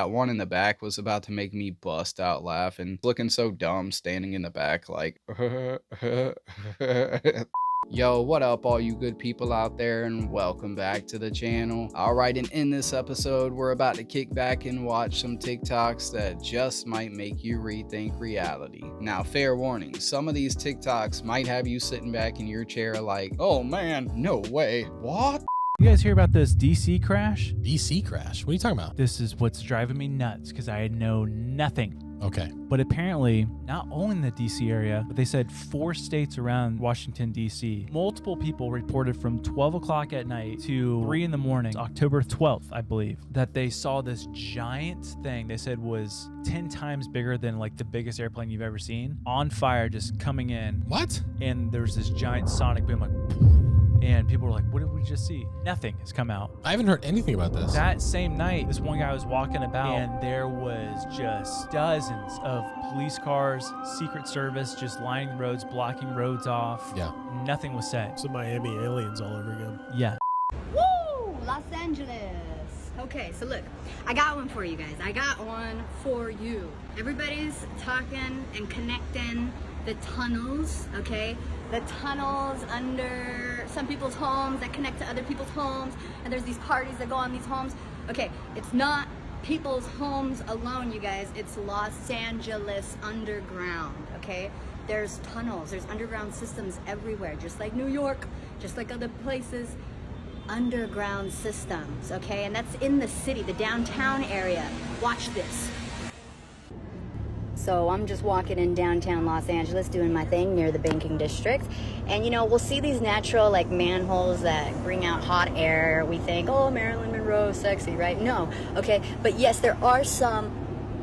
that one in the back was about to make me bust out laughing, looking so dumb standing in the back like Yo, what up all you good people out there, and welcome back to the channel. Alright, and in this episode, we're about to kick back and watch some TikToks that just might make you rethink reality. Now, fair warning, some of these TikToks might have you sitting back in your chair like, oh man, no way, what? You guys hear about this DC crash? DC crash? What are you talking about? This is what's driving me nuts because I know nothing. Okay. But apparently, not only in the DC area, but they said 4 states around Washington, DC, multiple people reported from 12 o'clock at night to 3 in the morning, October 12th, I believe, that they saw this giant thing they said was 10 times bigger than like the biggest airplane you've ever seen, on fire, just coming in. What? And there's this giant sonic boom, like, and people were like, what did we just see? Nothing has come out. I haven't heard anything about this. That same night, this one guy was walking about and there was just dozens of police cars, Secret Service, just lining the roads, blocking roads off. Yeah. Nothing was said. It's the Miami aliens all over again. Yeah. Woo! Los Angeles. Okay, so look, I got one for you guys. I got one for you. Everybody's talking and connecting the tunnels, okay? The tunnels under some people's homes that connect to other people's homes, and there's these parties that go on these homes. Okay, it's not people's homes alone, you guys. It's Los Angeles underground, okay? There's tunnels, there's underground systems everywhere, just like New York, just like other places. Underground systems, okay? And that's in the city, the downtown area. Watch this. So I'm just walking in downtown Los Angeles doing my thing near the banking district. And you know, we'll see these natural like manholes that bring out hot air. We think, oh, Marilyn Monroe, sexy, right? No, okay. But yes, there are some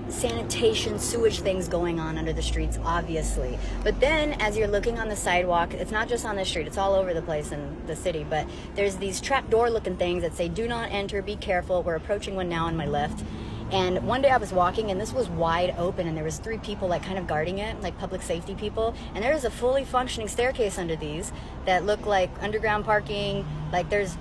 sanitation, sewage things going on under the streets, obviously. But then as you're looking on the sidewalk, it's not just on the street, it's all over the place in the city. But there's these trap door looking things that say, do not enter, be careful. We're approaching one now on my left. And one day I was walking and this was wide open and there was 3 people like kind of guarding it, like public safety people. And there is a fully functioning staircase under these that look like underground parking. Like there's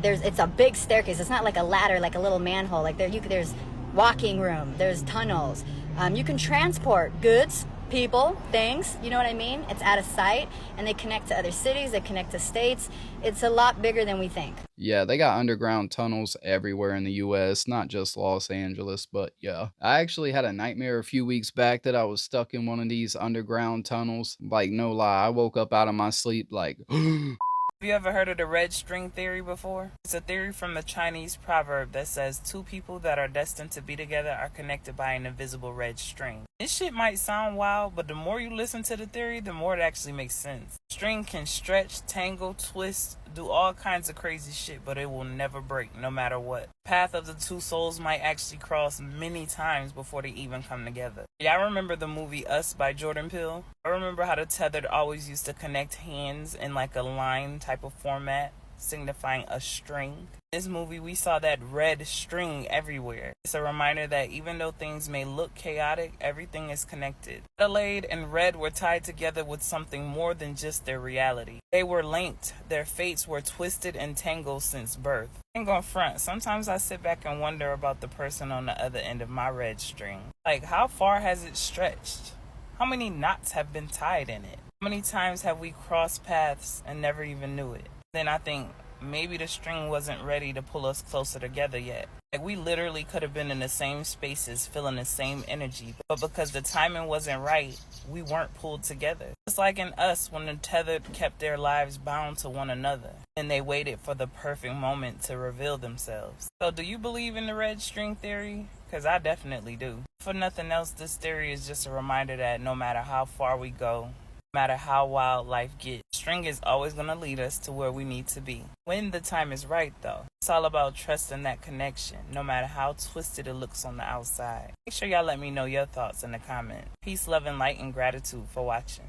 it's a big staircase. It's not like a ladder, like a little manhole. Like there's walking room, there's tunnels. You can transport goods, people, things, you know what I mean? It's out of sight and they connect to other cities, they connect to states. It's a lot bigger than we think. Yeah, they got underground tunnels everywhere in the US, not just Los Angeles, but yeah. I actually had a nightmare a few weeks back that I was stuck in one of these underground tunnels. Like, no lie, I woke up out of my sleep like, Have you ever heard of the red string theory before? It's a theory from the Chinese proverb that says 2 people that are destined to be together are connected by an invisible red string. This shit might sound wild, but the more you listen to the theory, the more it actually makes sense. String can stretch, tangle, twist, do all kinds of crazy shit, but it will never break, no matter what. Path of the 2 souls might actually cross many times before they even come together. Yeah, I remember the movie Us by Jordan Peele. I remember how the tethered always used to connect hands in like a line type of format, signifying a string. In this movie, we saw that red string everywhere. It's a reminder that even though things may look chaotic, everything is connected. Adelaide and Red were tied together with something more than just their reality. They were linked. Their fates were twisted and tangled since birth. I ain't gonna front. Sometimes I sit back and wonder about the person on the other end of my red string. Like, how far has it stretched? How many knots have been tied in it? How many times have we crossed paths and never even knew it? Then I think maybe the string wasn't ready to pull us closer together yet. Like, we literally could have been in the same spaces, feeling the same energy, but because the timing wasn't right, we weren't pulled together. It's like in Us, when the tethered kept their lives bound to one another, and they waited for the perfect moment to reveal themselves. So do you believe in the red string theory? Because I definitely do. For nothing else, this theory is just a reminder that no matter how far we go, no matter how wild life gets, string is always going to lead us to where we need to be. When the time is right, though, it's all about trusting that connection, no matter how twisted it looks on the outside. Make sure y'all let me know your thoughts in the comment. Peace, love, and light, and gratitude for watching.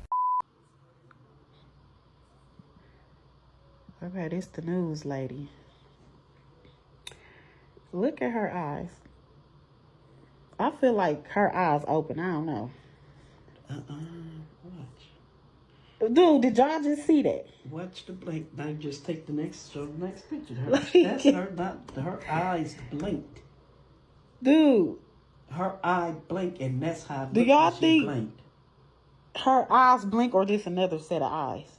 Okay, this the news lady. Look at her eyes. I feel like her eyes open. I don't know. Watch. Dude, did y'all just see that? Watch the blink. Now just take the next, show the next picture. Like- That's her, not her eyes blinked. Dude, Her eye blinked, and that's how Do y'all she think blinked. her eyes blink or just another set of eyes?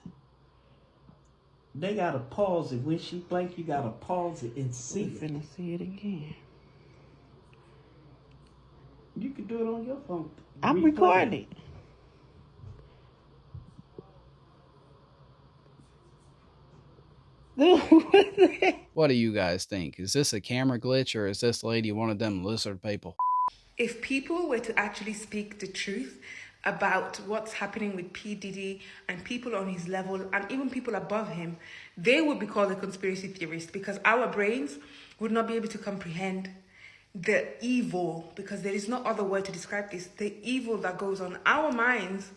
They gotta pause it. When she blinked, you gotta pause it and see We it. finna see it again. You can do it on your phone. I'm Replay recording it. What do you guys think? Is this a camera glitch or is this lady one of them lizard people? If people were to actually speak the truth about what's happening with P. Diddy and people on his level and even people above him, they would be called a conspiracy theorist, because our brains would not be able to comprehend the evil, because there is no other word to describe this, the evil that goes on. Our minds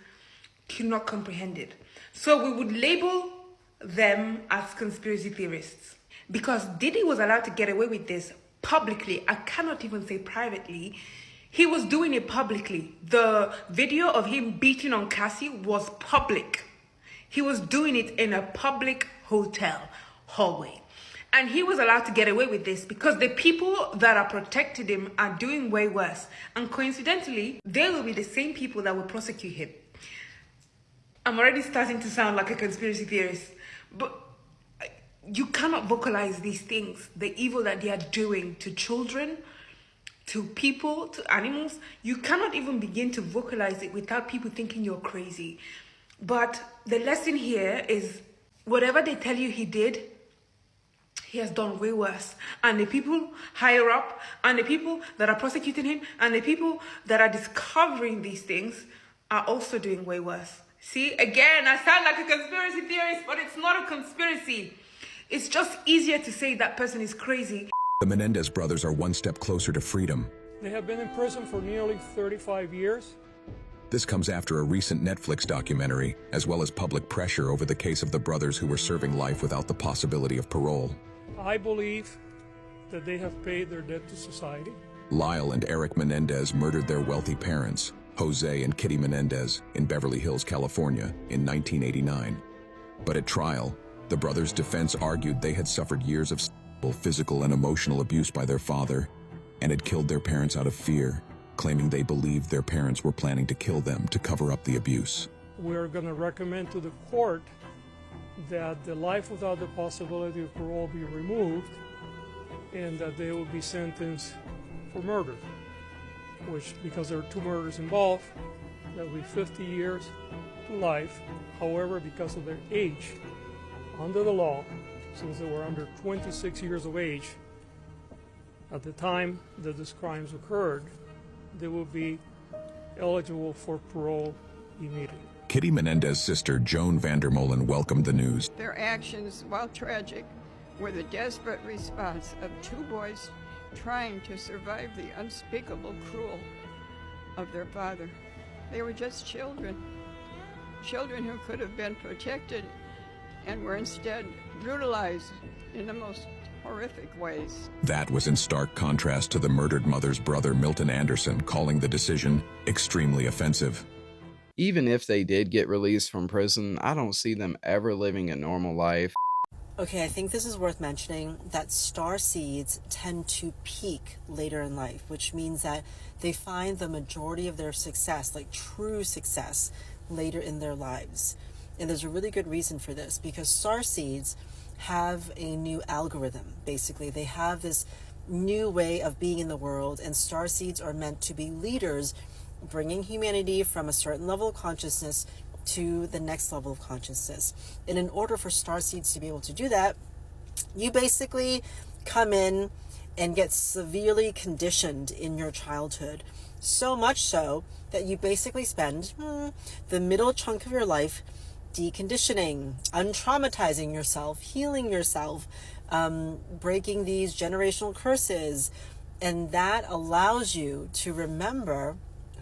cannot comprehend it. So we would label them as conspiracy theorists. Because Diddy was allowed to get away with this publicly, I cannot even say privately. He was doing it publicly. The video of him beating on Cassie was public. He was doing it in a public hotel hallway. And he was allowed to get away with this because the people that are protecting him are doing way worse. And coincidentally, they will be the same people that will prosecute him. I'm already starting to sound like a conspiracy theorist, but you cannot vocalize these things, the evil that they are doing to children, to people, to animals. You cannot even begin to vocalize it without people thinking you're crazy. But the lesson here is whatever they tell you he did, he has done way worse. And the people higher up, and the people that are prosecuting him, and the people that are discovering these things are also doing way worse. See, again, I sound like a conspiracy theorist, but it's not a conspiracy. It's just easier to say that person is crazy. The Menendez brothers are one step closer to freedom. They have been in prison for nearly 35 years. This comes after a recent Netflix documentary, as well as public pressure over the case of the brothers who were serving life without the possibility of parole. I believe that they have paid their debt to society. Lyle and Eric Menendez murdered their wealthy parents, Jose and Kitty Menendez, in Beverly Hills, California, in 1989. But at trial, the brothers' defense argued they had suffered years of physical and emotional abuse by their father and had killed their parents out of fear, claiming they believed their parents were planning to kill them to cover up the abuse. We're going to recommend to the court that the life without the possibility of parole be removed and that they will be sentenced for murder, which, because there are 2 murders involved, that will be 50 years to life. However, because of their age, under the law, since they were under 26 years of age at the time that these crimes occurred, they will be eligible for parole immediately. Kitty Menendez's sister, Joan Vandermolen, welcomed the news. Their actions, while tragic, were the desperate response of 2 boys trying to survive the unspeakable cruelty of their father. They were just children who could have been protected and were instead brutalized in the most horrific ways. That was in stark contrast to the murdered mother's brother, Milton Anderson, calling the decision extremely offensive. Even if they did get released from prison, I don't see them ever living a normal life. Okay, I think this is worth mentioning that star seeds tend to peak later in life, which means that they find the majority of their success, like true success, later in their lives. And there's a really good reason for this, because star seeds have a new algorithm. Basically, they have this new way of being in the world, and star seeds are meant to be leaders, bringing humanity from a certain level of consciousness to the next level of consciousness. And in order for star seeds to be able to do that, you basically come in and get severely conditioned in your childhood. So much so that you basically spend the middle chunk of your life deconditioning, untraumatizing yourself, healing yourself, breaking these generational curses. And that allows you to remember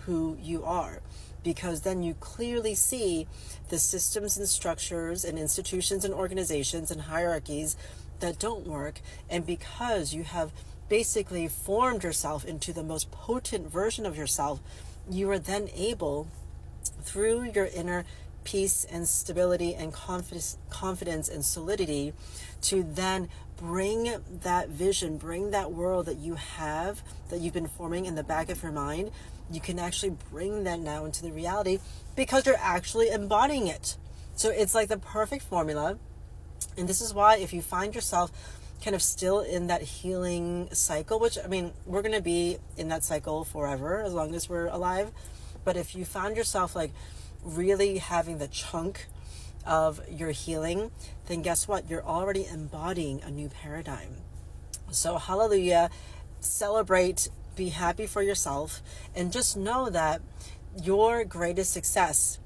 who you are, because then you clearly see the systems and structures and institutions and organizations and hierarchies that don't work. And because you have basically formed yourself into the most potent version of yourself, you are then able, through your inner peace and stability and confidence and solidity, to then bring that vision, bring that world that you have, that you've been forming in the back of your mind. You can actually bring that now into the reality because you're actually embodying it. So it's like the perfect formula. And this is why if you find yourself kind of still in that healing cycle, which, I mean, we're going to be in that cycle forever as long as we're alive. But if you found yourself like really having the chunk of your healing, then guess what? You're already embodying a new paradigm. So hallelujah, celebrate, be happy for yourself, and just know that your greatest success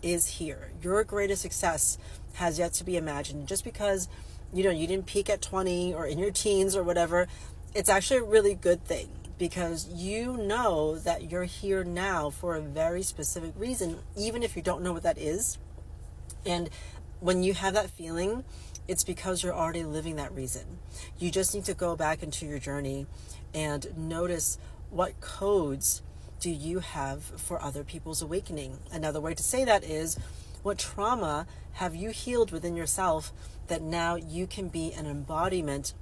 is here. Your greatest success has yet to be imagined. Just because, you didn't peak at 20 or in your teens or whatever, it's actually a really good thing, because you know that you're here now for a very specific reason, even if you don't know what that is. And when you have that feeling, it's because you're already living that reason. You just need to go back into your journey and notice what codes do you have for other people's awakening. Another way to say that is, what trauma have you healed within yourself that now you can be an embodiment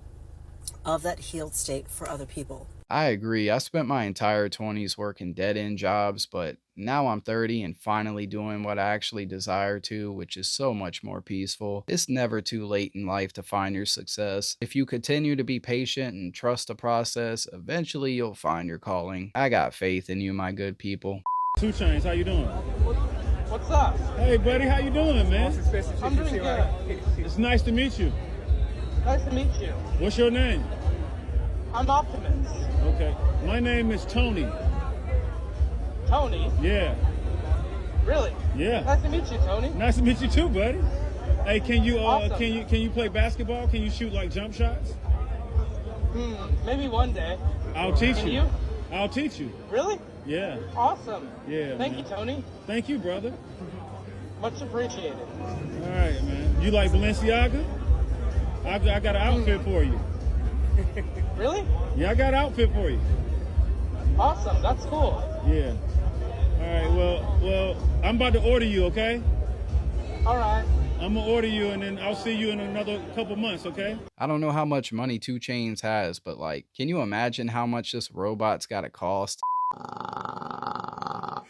of that healed state for other people? I agree. I spent my entire 20s working dead-end jobs, but now I'm 30 and finally doing what I actually desire to, which is so much more peaceful. It's never too late in life to find your success. If you continue to be patient and trust the process, eventually you'll find your calling. I got faith in you, my good people. 2 Chainz, how you doing? What's up? Hey, buddy, how you doing, man? I'm doing good. It's nice to meet you. Nice to meet you. What's your name? I'm Optimus. Okay. My name is Tony. Tony? Yeah. Really? Yeah. Nice to meet you, Tony. Nice to meet you too, buddy. Hey, can you Awesome. can you play basketball? Can you shoot like jump shots? Maybe one day. I'll teach Can you. you? I'll teach you. Really? Yeah. Awesome. Yeah. Thank man. you, Tony. Thank you, brother. Much appreciated. All right, man. You like Balenciaga? I got an outfit for you. Really? Yeah, I got an outfit for you. Awesome. That's cool. Yeah. All right. Well, I'm about to order you. Okay. All right. I'm gonna order you, and then I'll see you in another couple months. Okay. I don't know how much money 2 Chainz has, but like, can you imagine how much this robot's gotta cost? I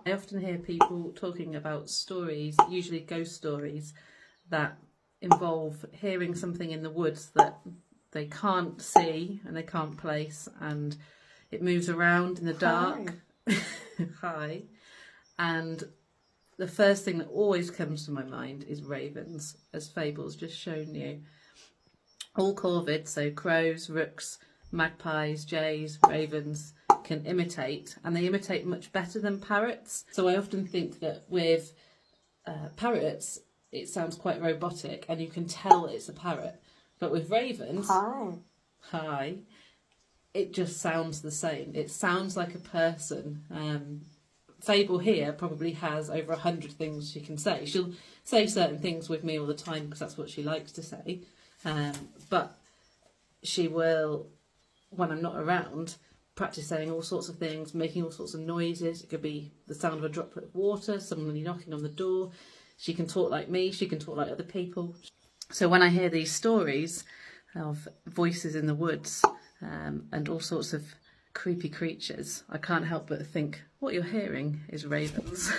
often hear people talking about stories, usually ghost stories, that involve hearing something in the woods that they can't see and they can't place, and it moves around in the dark. Hi. And the first thing that always comes to my mind is ravens, as Fable's just shown you. All corvids, so crows, rooks, magpies, jays, ravens, can imitate, and they imitate much better than parrots. So I often think that with parrots, it sounds quite robotic and you can tell it's a parrot. But with ravens, hi, it just sounds the same. It sounds like a person. Fable here probably has over 100 things she can say. She'll say certain things with me all the time because that's what she likes to say. But she will, when I'm not around, practice saying all sorts of things, making all sorts of noises. It could be the sound of a droplet of water, someone knocking on the door. She can talk like me, she can talk like other people. So when I hear these stories of voices in the woods and all sorts of creepy creatures, I can't help but think, what you're hearing is ravens.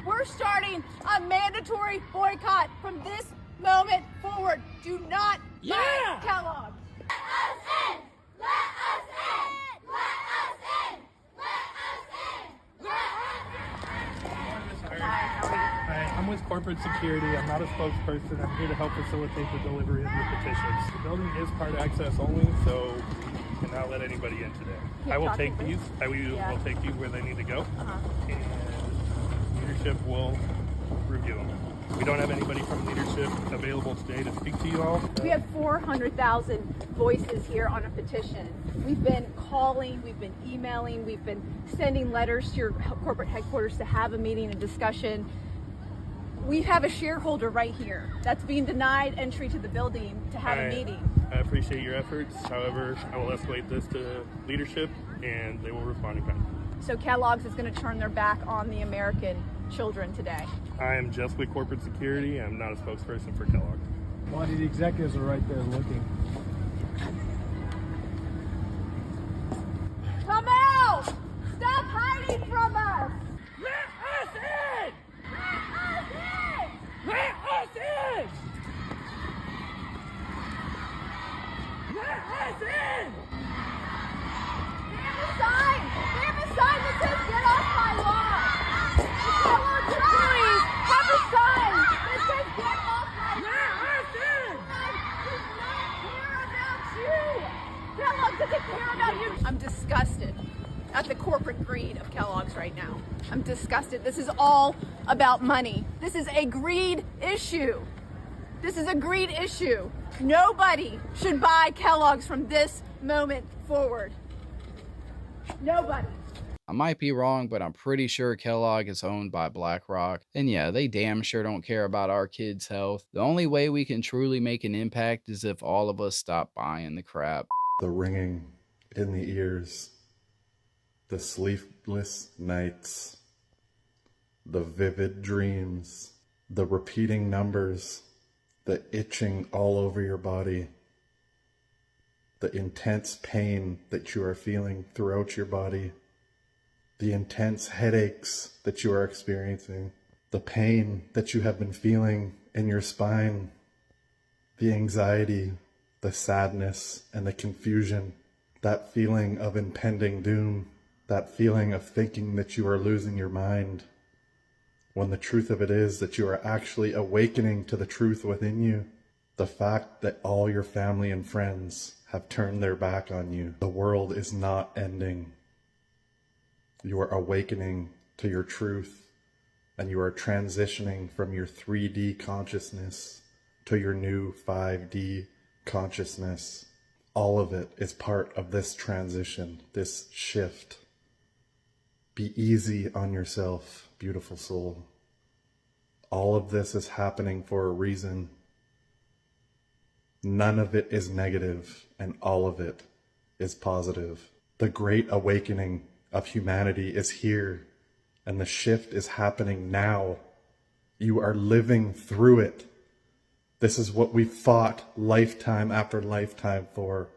We're starting a mandatory boycott from this moment forward. Do not buy Kellogg. Let us in! Let us in! Let us in! Let us in! Hi, I'm with corporate security. I'm not a spokesperson. I'm here to help facilitate the delivery of your petitions. The building is card access only, so we cannot let anybody in today. I will take these. I will take you where they need to go, and leadership will review them. We don't have anybody from leadership available today to speak to you all. We have 400,000 voices here on a petition. We've been calling, we've been emailing, we've been sending letters to your corporate headquarters to have a meeting and discussion. We have a shareholder right here that's being denied entry to the building to have a meeting. I appreciate your efforts. However, I will escalate this to leadership, and they will respond in kind. So Kellogg's is going to turn their back on the American children today. I am just with corporate security. I'm not a spokesperson for Kellogg. Monty, the executives are right there looking. Come out! Stop hiding from us! Let us in! Let us in! Let us in! Let us in! They have a sign! They have a sign that says get off my lawn! Kellogg's employees have a sign that says get off my lawn! Let us in! Does not care about you! Kellogg's doesn't care about you! I'm disgusted at the corporate greed of Kellogg's right now. I'm disgusted. This is all about money. This is a greed issue. This is a greed issue. Nobody should buy Kellogg's from this moment forward. Nobody. I might be wrong, but I'm pretty sure Kellogg is owned by BlackRock. And yeah, they damn sure don't care about our kids' health. The only way we can truly make an impact is if all of us stop buying the crap. The ringing in the ears, the sleepless nights, the vivid dreams, the repeating numbers, the itching all over your body, the intense pain that you are feeling throughout your body, the intense headaches that you are experiencing, the pain that you have been feeling in your spine, the anxiety, the sadness, and the confusion, that feeling of impending doom, that feeling of thinking that you are losing your mind, when the truth of it is that you are actually awakening to the truth within you. The fact that all your family and friends have turned their back on you. The world is not ending. You are awakening to your truth, and you are transitioning from your 3D consciousness to your new 5D consciousness. All of it is part of this transition, this shift. Be easy on yourself, beautiful soul. All of this is happening for a reason. None of it is negative, and all of it is positive. The great awakening of humanity is here, and the shift is happening now. You are living through it. This is what we fought lifetime after lifetime for,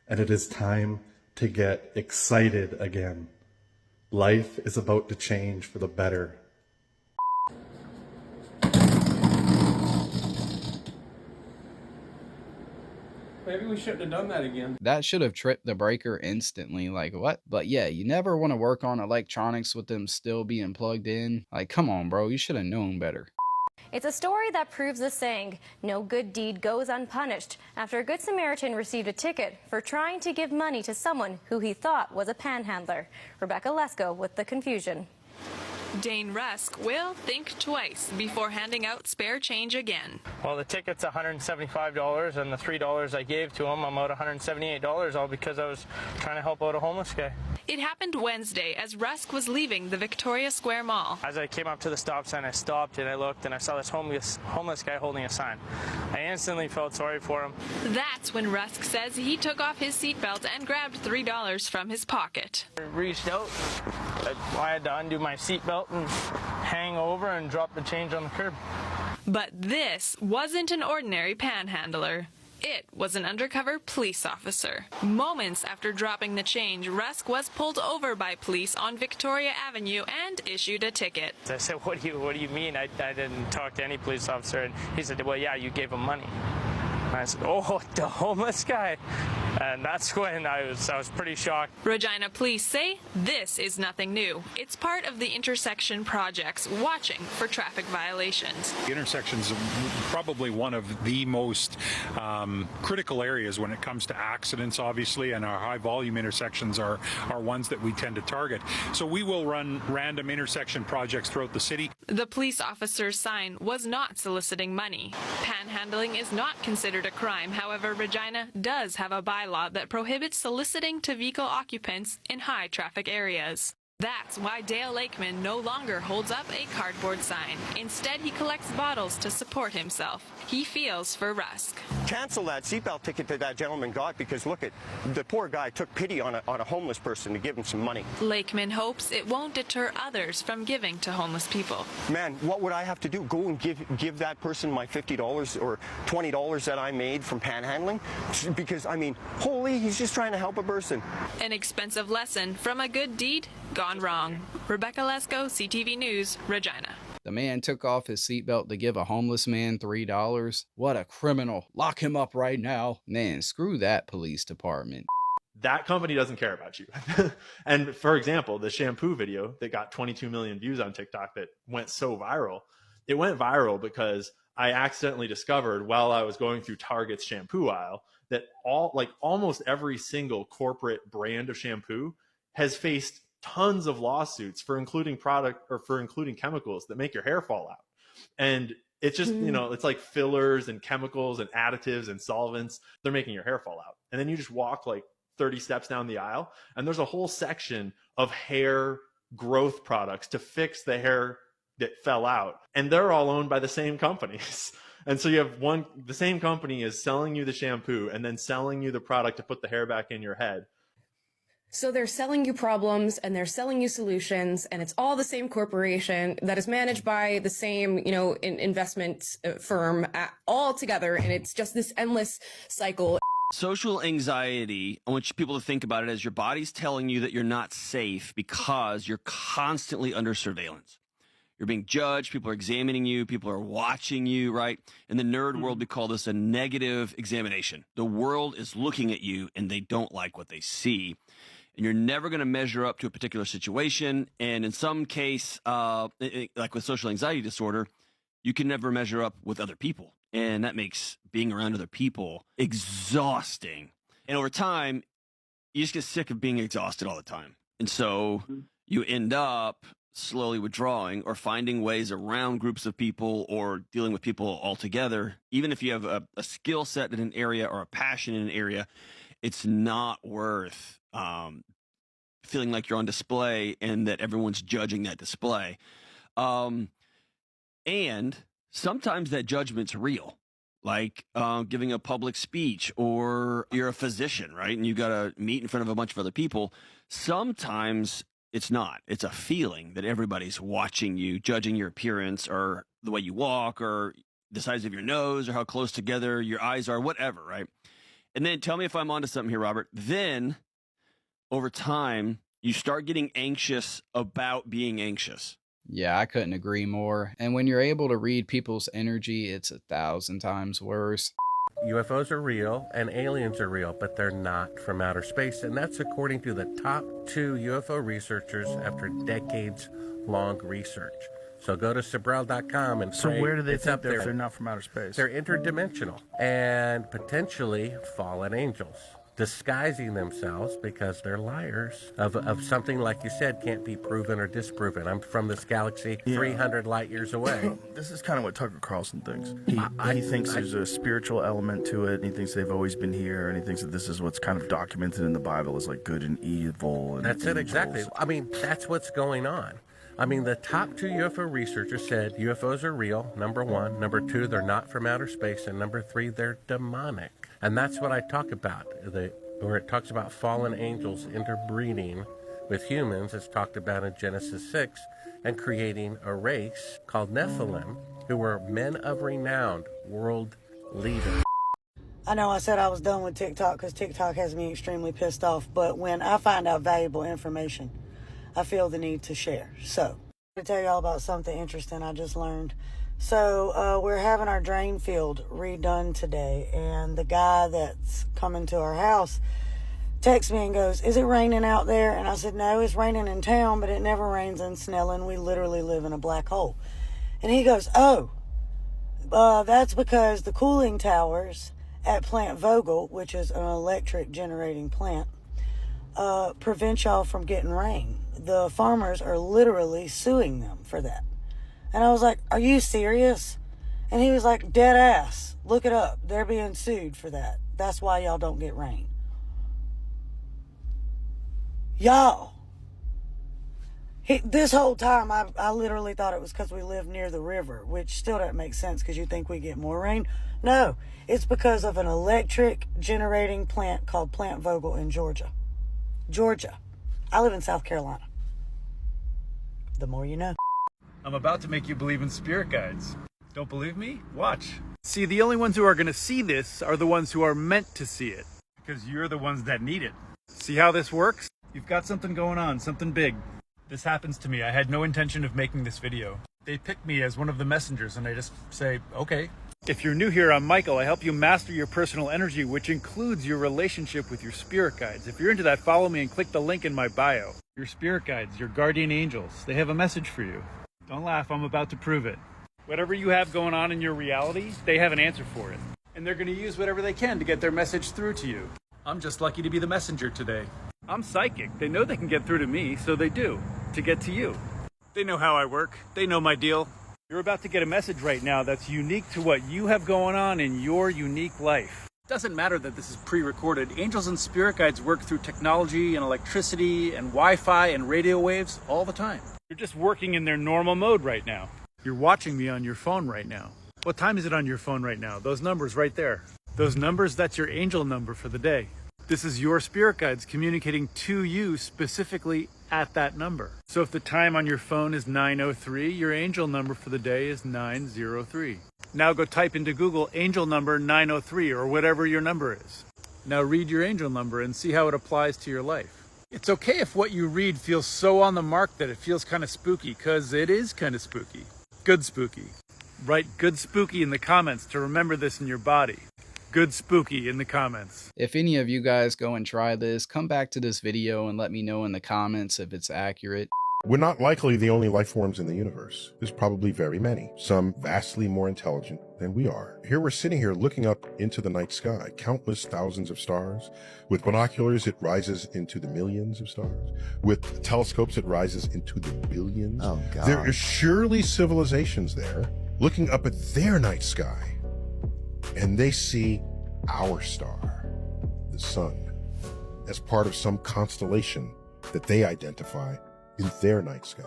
and it is time to get excited again. Life is about to change for the better. Maybe we shouldn't have done that again. That should have tripped the breaker instantly, like what? But yeah, you never want to work on electronics with them still being plugged in. Like, come on, bro, you should have known better. It's a story that proves the saying, no good deed goes unpunished, after a Good Samaritan received a ticket for trying to give money to someone who he thought was a panhandler. Rebecca Lesko with the confusion. Dane Rusk will think twice before handing out spare change again. Well, the ticket's $175, and the $3 I gave to him, I'm out $178, all because I was trying to help out a homeless guy. It happened Wednesday as Rusk was leaving the Victoria Square Mall. As I came up to the stop sign, I stopped and I looked and I saw this homeless guy holding a sign. I instantly felt sorry for him. That's when Rusk says he took off his seatbelt and grabbed $3 from his pocket. I reached out, I had to undo my seatbelt and hang over and drop the change on the curb. But this wasn't an ordinary panhandler. It was an undercover police officer. Moments after dropping the change, Rusk was pulled over by police on Victoria Avenue and issued a ticket. I said, what do you mean? I didn't talk to any police officer. And he said, well, yeah, you gave him money. And I said, oh, the homeless guy. And that's when I was pretty shocked. Regina police say this is nothing new. It's part of the intersection projects watching for traffic violations. The intersection's probably one of the most critical areas when it comes to accidents, obviously, and our high volume intersections are ones that we tend to target. So we will run random intersection projects throughout the city. The police officer's sign was not soliciting money. Panhandling is not considered a crime. However, Regina does have a bylaw that prohibits soliciting to vehicle occupants in high traffic areas. That's why Dale Lakeman no longer holds up a cardboard sign. Instead, he collects bottles to support himself. He feels for Rusk. Cancel that seatbelt ticket that that gentleman got, because look at the poor guy took pity on a homeless person to give him some money. Lakeman hopes it won't deter others from giving to homeless people. Man, what would I have to do? Go and give that person my $50 or $20 that I made from panhandling? Because, I mean, holy, he's just trying to help a person. An expensive lesson from a good deed gone wrong. Rebecca Lesko, CTV News, Regina. The man took off his seatbelt to give a homeless man $3. What a criminal. Lock him up right now. Man, screw that police department. That company doesn't care about you. And for example, the shampoo video that got 22 million views on TikTok that went so viral, it went viral because I accidentally discovered while I was going through Target's shampoo aisle that almost every single corporate brand of shampoo has faced tons of lawsuits for including chemicals that make your hair fall out. And it's just, it's like fillers and chemicals and additives and solvents. They're making your hair fall out. And then you just walk like 30 steps down the aisle and there's a whole section of hair growth products to fix the hair that fell out. And they're all owned by the same companies. And so you have the same company is selling you the shampoo and then selling you the product to put the hair back in your head. So they're selling you problems and they're selling you solutions, and it's all the same corporation that is managed by the same, investment firm all together. And it's just this endless cycle. Social anxiety, I want people to think about it as your body's telling you that you're not safe because you're constantly under surveillance. You're being judged, people are examining you, people are watching you, right? In the nerd world, we call this a negative examination. The world is looking at you and they don't like what they see. And you're never going to measure up to a particular situation. And in some case, like with social anxiety disorder, you can never measure up with other people. And that makes being around other people exhausting. And over time, you just get sick of being exhausted all the time. And so you end up slowly withdrawing or finding ways around groups of people or dealing with people altogether. Even if you have a skill set in an area or a passion in an area, it's not worth feeling like you're on display and that everyone's judging that display. And sometimes that judgment's real, like giving a public speech, or you're a physician, right? And you got to meet in front of a bunch of other people. Sometimes it's not. It's a feeling that everybody's watching you, judging your appearance or the way you walk or the size of your nose or how close together your eyes are, whatever, right? And then tell me if I'm onto something here, Robert. Then over time, you start getting anxious about being anxious. Yeah, I couldn't agree more. And when you're able to read people's energy, it's 1,000 times worse. UFOs are real and aliens are real, but they're not from outer space. And that's according to the top 2 UFO researchers after decades-long research. So go to Sabrel.com and So pray. where do they It's think up there. they're not from outer space? They're interdimensional and potentially fallen angels, disguising themselves because they're liars of something, like you said, can't be proven or disproven. I'm from this galaxy 300 light years away. This is kind of what Tucker Carlson thinks. He thinks there's a spiritual element to it, and he thinks they've always been here, and he thinks that this is what's kind of documented in the Bible as like good and evil. And That's it, exactly. I mean, that's what's going on. I mean, the top 2 UFO researchers said UFOs are real, number 1. Number 2, they're not from outer space. And number 3, they're demonic. And that's what I talk about, where it talks about fallen angels interbreeding with humans. It's talked about in Genesis 6, and creating a race called Nephilim, who were men of renown, world leaders. I know I said I was done with TikTok because TikTok has me extremely pissed off, but when I find out valuable information, I feel the need to share. So, I'm going to tell you all about something interesting I just learned. So, we're having our drain field redone today, and the guy that's coming to our house texts me and goes, "Is it raining out there?" And I said, "No, it's raining in town, but it never rains in Snelling. We literally live in a black hole." And he goes, "Oh, that's because the cooling towers at Plant Vogel, which is an electric generating plant, prevent y'all from getting rain. The farmers are literally suing them for that." And I was like, "Are you serious?" And he was like, "Dead ass. Look it up. They're being sued for that. That's why y'all don't get rain." Y'all, This whole time, I literally thought it was because we live near the river, which still doesn't make sense because you think we get more rain. No, it's because of an electric generating plant called Plant Vogel in Georgia. Georgia. I live in South Carolina. The more you know. I'm about to make you believe in spirit guides. Don't believe me? Watch. See, the only ones who are going to see this are the ones who are meant to see it. Because you're the ones that need it. See how this works? You've got something going on, something big. This happens to me. I had no intention of making this video. They picked me as one of the messengers and I just say, okay. If you're new here, I'm Michael. I help you master your personal energy, which includes your relationship with your spirit guides. If you're into that, follow me and click the link in my bio. Your spirit guides, your guardian angels, they have a message for you. Don't laugh, I'm about to prove it. Whatever you have going on in your reality, they have an answer for it. And they're going to use whatever they can to get their message through to you. I'm just lucky to be the messenger today. I'm psychic. They know they can get through to me, so they do, to get to you. They know how I work. They know my deal. You're about to get a message right now that's unique to what you have going on in your unique life. It doesn't matter that this is pre-recorded. Angels and spirit guides work through technology and electricity and Wi-Fi and radio waves all the time. You're just working in their normal mode right now. You're watching me on your phone right now. What time is it on your phone right now? Those numbers right there. Those numbers, that's your angel number for the day. This is your spirit guides communicating to you specifically at that number. So if the time on your phone is 9:03, your angel number for the day is 903. Now go type into Google angel number 903 or whatever your number is. Now read your angel number and see how it applies to your life. It's okay if what you read feels so on the mark that it feels kind of spooky, because it is kind of spooky. Good spooky. Write good spooky in the comments to remember this in your body. Good spooky in the comments. If any of you guys go and try this, come back to this video and let me know in the comments if it's accurate. We're not likely the only life forms in the universe. There's probably very many, some vastly more intelligent than we are. Here we're sitting here looking up into the night sky, countless thousands of stars. With binoculars, it rises into the millions of stars. With telescopes, it rises into the billions. Oh, God. There are surely civilizations there looking up at their night sky, and they see our star, the sun, as part of some constellation that they identify in their night sky.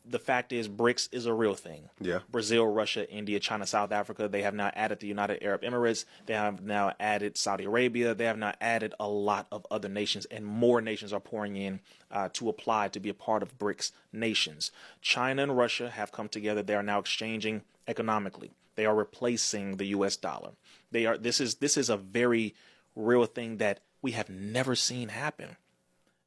The fact is, BRICS is a real thing. Yeah. Brazil, Russia, India, China, South Africa. They have now added the United Arab Emirates. They have now added Saudi Arabia. They have now added a lot of other nations, and more nations are pouring in to apply to be a part of BRICS nations. China and Russia have come together. They are now exchanging economically. They are replacing the U.S. dollar. They are. This is a very real thing that we have never seen happen.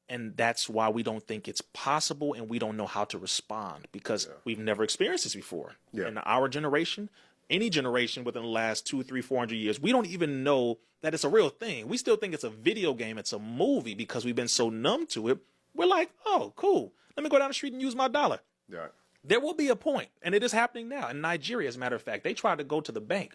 And that's why we don't think it's possible, and we don't know how to respond, because we've never experienced this before. In our generation, any generation within the last 200, 300, 400 years, we don't even know that it's a real thing. We still think it's a video game, it's a movie, because we've been so numb to it. We're like, oh, cool. Let me go down the street and use my dollar. Yeah. There will be a point, and it is happening now. In Nigeria, as a matter of fact, they tried to go to the bank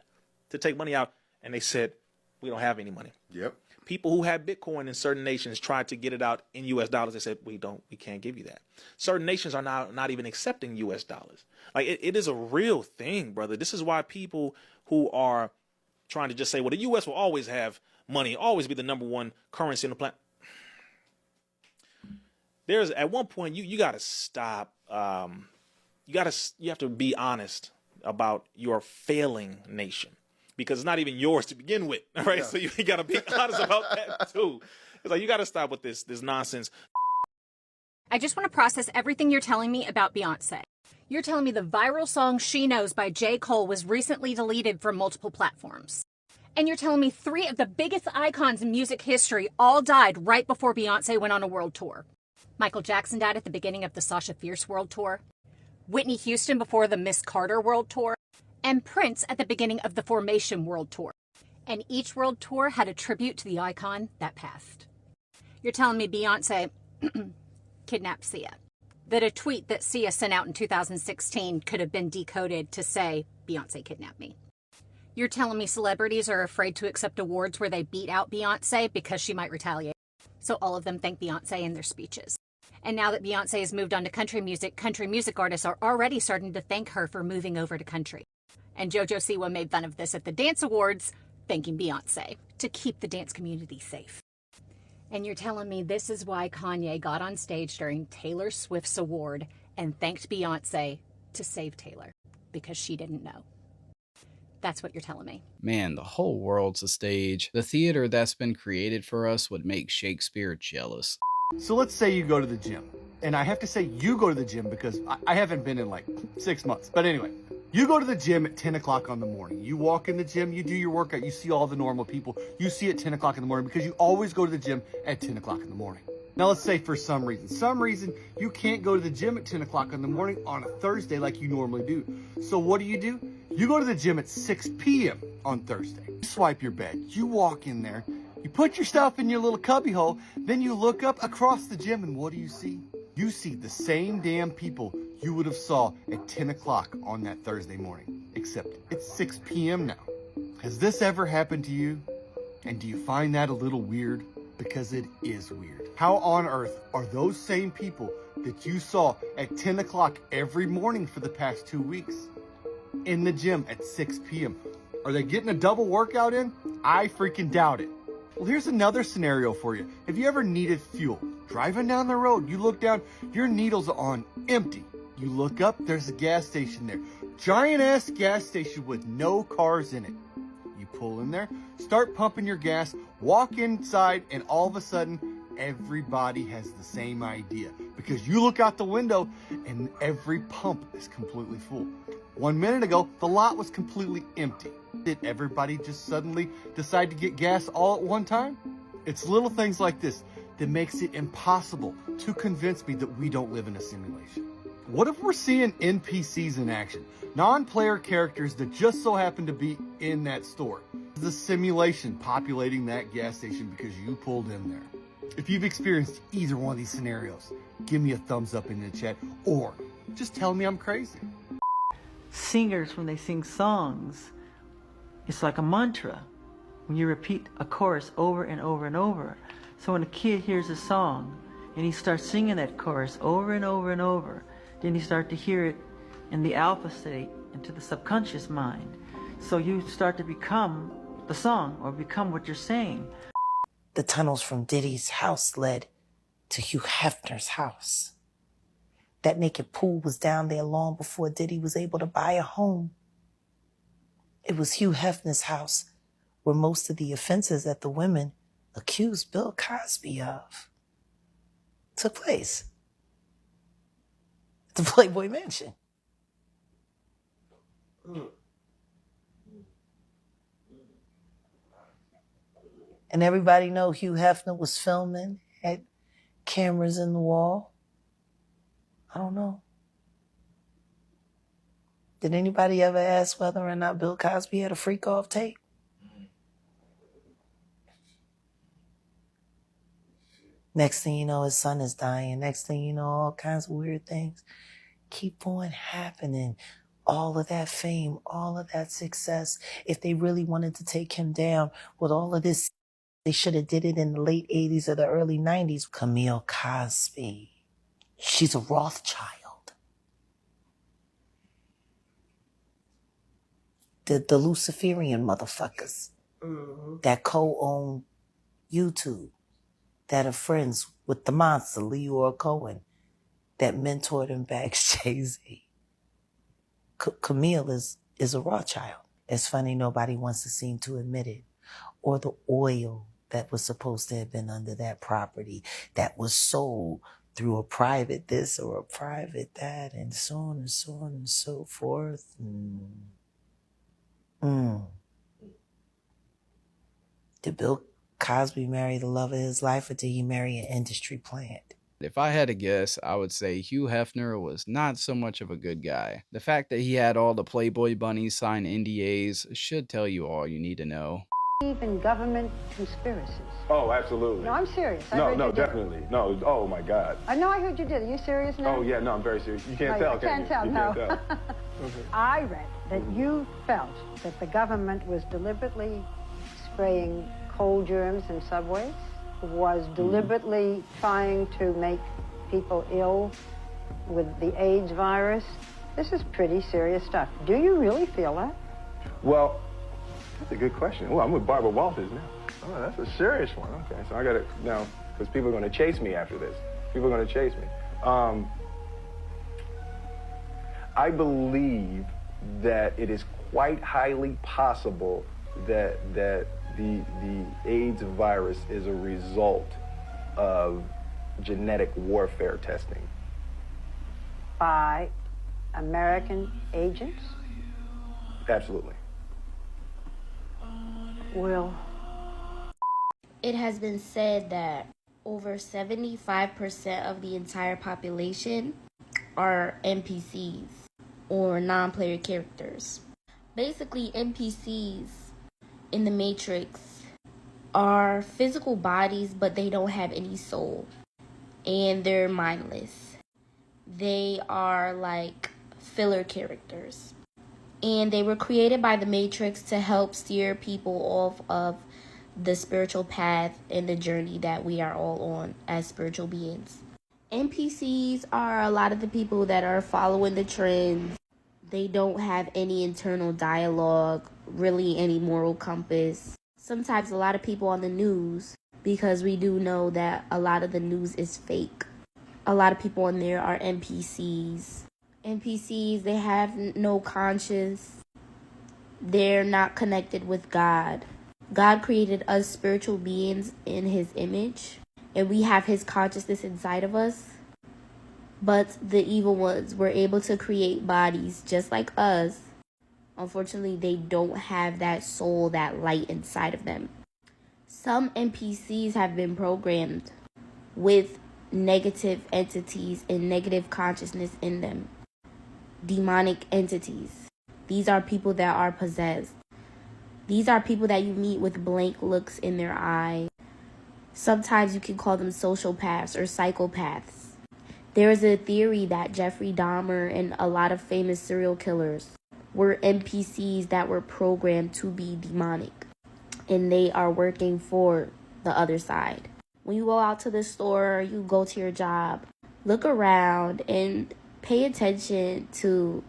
to take money out, and they said, we don't have any money. Yep. People who had Bitcoin in certain nations tried to get it out in U.S. dollars. They said, we can't give you that. Certain nations are now not even accepting U.S. dollars. Like, it is a real thing, brother. This is why people who are trying to just say, well, the U.S. will always have money, always be the number one currency on the planet. There's, at one point, you got to stop. You have to be honest about your failing nation. Because it's not even yours to begin with, all right? Yeah. So you got to be honest about that too. It's like, you got to stop with this nonsense. I just want to process everything you're telling me about Beyonce. You're telling me the viral song She Knows by J. Cole was recently deleted from multiple platforms. And you're telling me 3 of the biggest icons in music history all died right before Beyonce went on a world tour. Michael Jackson died at the beginning of the Sasha Fierce world tour. Whitney Houston before the Miss Carter world tour. And Prince at the beginning of the Formation World Tour. And each world tour had a tribute to the icon that passed. You're telling me Beyonce kidnapped Sia. That a tweet that Sia sent out in 2016 could have been decoded to say, Beyonce kidnapped me. You're telling me celebrities are afraid to accept awards where they beat out Beyonce because she might retaliate. So all of them thank Beyonce in their speeches. And now that Beyonce has moved on to country music artists are already starting to thank her for moving over to country. And JoJo Siwa made fun of this at the Dance Awards, thanking Beyonce to keep the dance community safe. And you're telling me this is why Kanye got on stage during Taylor Swift's award and thanked Beyonce to save Taylor because she didn't know. That's what you're telling me. Man, the whole world's a stage. The theater that's been created for us would make Shakespeare jealous. So let's say you go to the gym. And I have to say you go to the gym because I haven't been in like 6 months. But anyway, you go to the gym at 10 o'clock in the morning. You walk in the gym, you do your workout, you see all the normal people. You see at 10 o'clock in the morning because you always go to the gym at 10 o'clock in the morning. Now let's say for some reason you can't go to the gym at 10 o'clock in the morning on a Thursday like you normally do. So what do? You go to the gym at 6 p.m. on Thursday. You swipe your bed, you walk in there, you put your stuff in your little cubby hole, then you look up across the gym and what do you see? You see the same damn people you would have saw at 10 o'clock on that Thursday morning, except it's 6 p.m. now. Has this ever happened to you? And do you find that a little weird? Because it is weird. How on earth are those same people that you saw at 10 o'clock every morning for the past 2 weeks in the gym at 6 p.m.? Are they getting a double workout in? I freaking doubt it. Well, here's another scenario for you. Have you ever needed fuel? Driving down the road, you look down, your needles are on empty. You look up, there's a gas station there. Giant ass gas station with no cars in it. You pull in there, start pumping your gas, walk inside, and all of a sudden, everybody has the same idea. Because you look out the window and every pump is completely full. 1 minute ago, the lot was completely empty. Did everybody just suddenly decide to get gas all at one time? It's little things like this that makes it impossible to convince me that we don't live in a simulation. What if we're seeing NPCs in action? Non-player characters that just so happen to be in that store. The simulation populating that gas station because you pulled in there. If you've experienced either one of these scenarios, give me a thumbs up in the chat or just tell me I'm crazy. Singers, when they sing songs, it's like a mantra. When you repeat a chorus over and over and over. So when a kid hears a song and he starts singing that chorus over and over and over, then you start to hear it in the alpha state into the subconscious mind. So you start to become the song or become what you're saying. The tunnels from Diddy's house led to Hugh Hefner's house. That naked pool was down there long before Diddy was able to buy a home. It was Hugh Hefner's house where most of the offenses that the women accused Bill Cosby of took place. At the Playboy Mansion. And everybody know Hugh Hefner was filming, had cameras in the wall. I don't know. Did anybody ever ask whether or not Bill Cosby had a freak off tape? Next thing you know, his son is dying. Next thing you know, all kinds of weird things keep on happening. All of that fame, all of that success. If they really wanted to take him down with all of this, they should have did it in the late 80s or the early 90s. Camille Cosby. She's a Rothschild. The Luciferian motherfuckers that co-own YouTube, that are friends with the monster, Leora Cohen, that mentored him back, Jay-Z. Camille is a Rothschild. It's funny nobody wants to seem to admit it. Or the oil that was supposed to have been under that property that was sold through a private this or a private that, and so on and so on and so forth. Did Bill Cosby marry the love of his life, or did he marry an industry plant? If I had to guess, I would say Hugh Hefner was not so much of a good guy. The fact that he had all the Playboy bunnies sign NDAs should tell you all you need to know. In government conspiracies. Oh, absolutely. No, I'm serious. No, definitely. No, oh my God. I know I heard you did. Are you serious now? Oh, yeah, no, I'm very serious. You can't tell, can you? Can't tell, You no. can't tell. I read that you felt that the government was deliberately spraying cold germs in subways, was deliberately trying to make people ill with the AIDS virus. This is pretty serious stuff. Do you really feel that? Well, that's a good question. Well, I'm with Barbara Walters now. Oh, that's a serious one. Okay, so I got to now. because people are going to chase me after this. People are going to chase me. I believe that it is quite highly possible that the AIDS virus is a result of genetic warfare testing. By American agents? Absolutely. Will. It has been said that over 75% of the entire population are NPCs, or non-player characters. Basically, NPCs in the Matrix are physical bodies, but they don't have any soul, and they're mindless. They are like filler characters, and they were created by the Matrix to help steer people off of the spiritual path and the journey that we are all on as spiritual beings. NPCs are a lot of the people that are following the trends. They don't have any internal dialogue, really any moral compass. Sometimes a lot of people on the news, because we do know that a lot of the news is fake. A lot of people on there are NPCs. NPCs, they have no conscience. They're not connected with God. God created us spiritual beings in his image, and we have his consciousness inside of us. But the evil ones were able to create bodies just like us. Unfortunately, they don't have that soul, that light inside of them. Some NPCs have been programmed with negative entities and negative consciousness in them. Demonic entities. These are people that are possessed. These are people that you meet with blank looks in their eye. Sometimes you can call them sociopaths or psychopaths. There is a theory that Jeffrey Dahmer and a lot of famous serial killers were NPCs that were programmed to be demonic, and they are working for the other side. When you go out to the store, you go to your job, look around and pay attention to